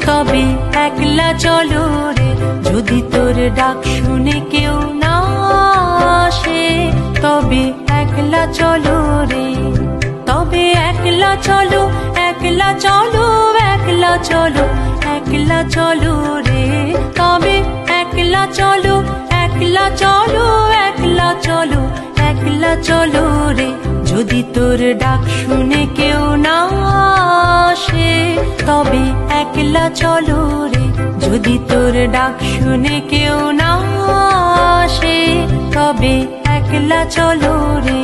তবে একলা চলো রে। যদি তোর ডাক শুনে কেউ না আসে, তবে একলা চলো রে। তবে একলা চলো, একলা চলো, একলা চলো, একলা চলো রে। তবে একলা চলো, একলা চলো, একলা চলো, একলা চলো রে। যদি তোর ডাক শুনে কেউ না আসে, তবে একলা চলো রে। যদি তোর ডাক শুনে কেউ না আসে, তবে একলা চলো রে।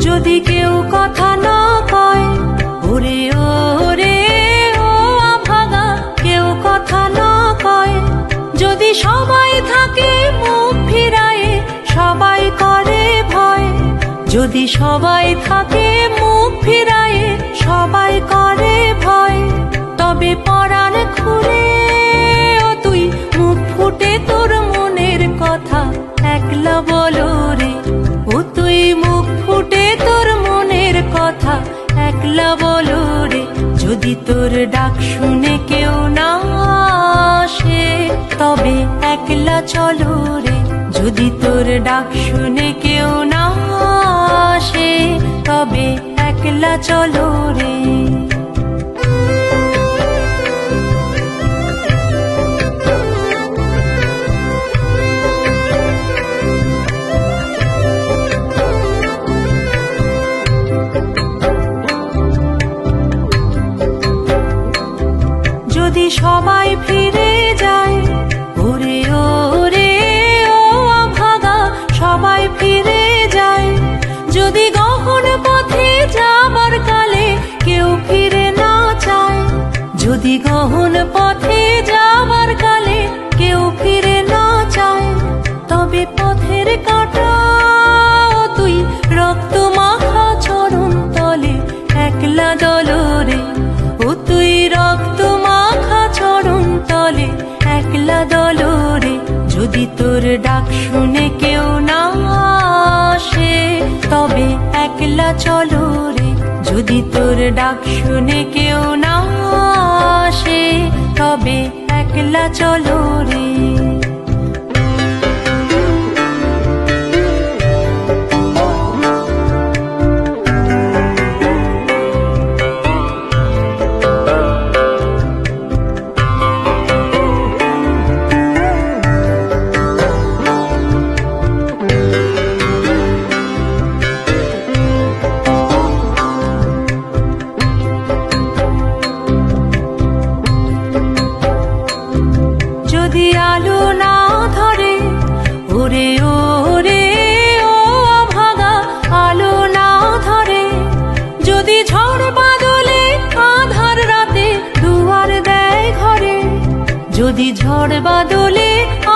যদি কেউ কথা না কয়, ওরে ওরে ও আভাগা, কেউ কথা না কয়। যদি সবাই থাকে মুখ ফিরায়ে, সবাই করে ভয়। যদি সবাই থাকে মুখ ফিরায়ে, সবাই করে ভয়। তবে পরাণ খুলে ও তুই মুখ ফুটে তোর মনের কথা একলা বলো রে। ও তুই মুখ ফুটে তোর মনের কথা একলা বলো রে। যদি তোর ডাক শুনে কেউ না আসে, তবে একলা চলো রে। যদি তোর ডাক শুনে কেউ না আসে, তবে একলা চলো রে। যদি সবাই ফিরে যায়, ওরে ওরে ও আভাগা, সবাই ফিরে যায়। যদি গহন পথে যাবার কালে কেউ ফিরে না চায়, যদি গহন পথে যাবার কালে কেউ ফিরে না চায়, তবে পথের কাঁটা তুই রক্ত মাখা চরণ তলে একলা দলো রে। ও তুই রক্ত মাখা চরণ তলে একলা দলো রে। যদি তোর ডাক শুনে কেউ না আসে, তবে একলা চলো রে। যদি তোর ডাক শুনে কেউ না আসে, তবে একলা চলো রে। যদি আলো না ধরে, ওরে ওরে ও আভাগা, আলো না ধরে। যদি ঝড় বাদলে আধার রাতে দুয়ার দেয় ঘরে, যদি ঝড় বাদলে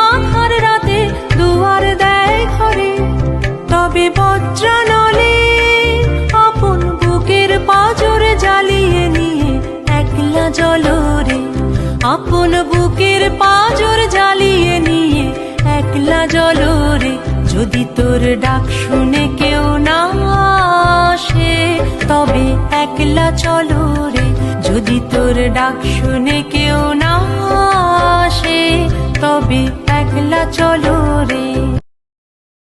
আধার রাতে দুয়ার দেয় ঘরে, তবে বজ্রানলে আপন বুকের পাঁজর জ্বালিয়ে নিয়ে একলা জ্বলো রে। আপন বুকের পাঁজর জ্বালিয়ে নিয়ে একলা জ্বলো রে। যদি তোর ডাক শুনে কেউ না আসে, তবে একলা চলো রে। যদি তোর ডাক শুনে কেউ না আসে, তবে একলা চলো রে।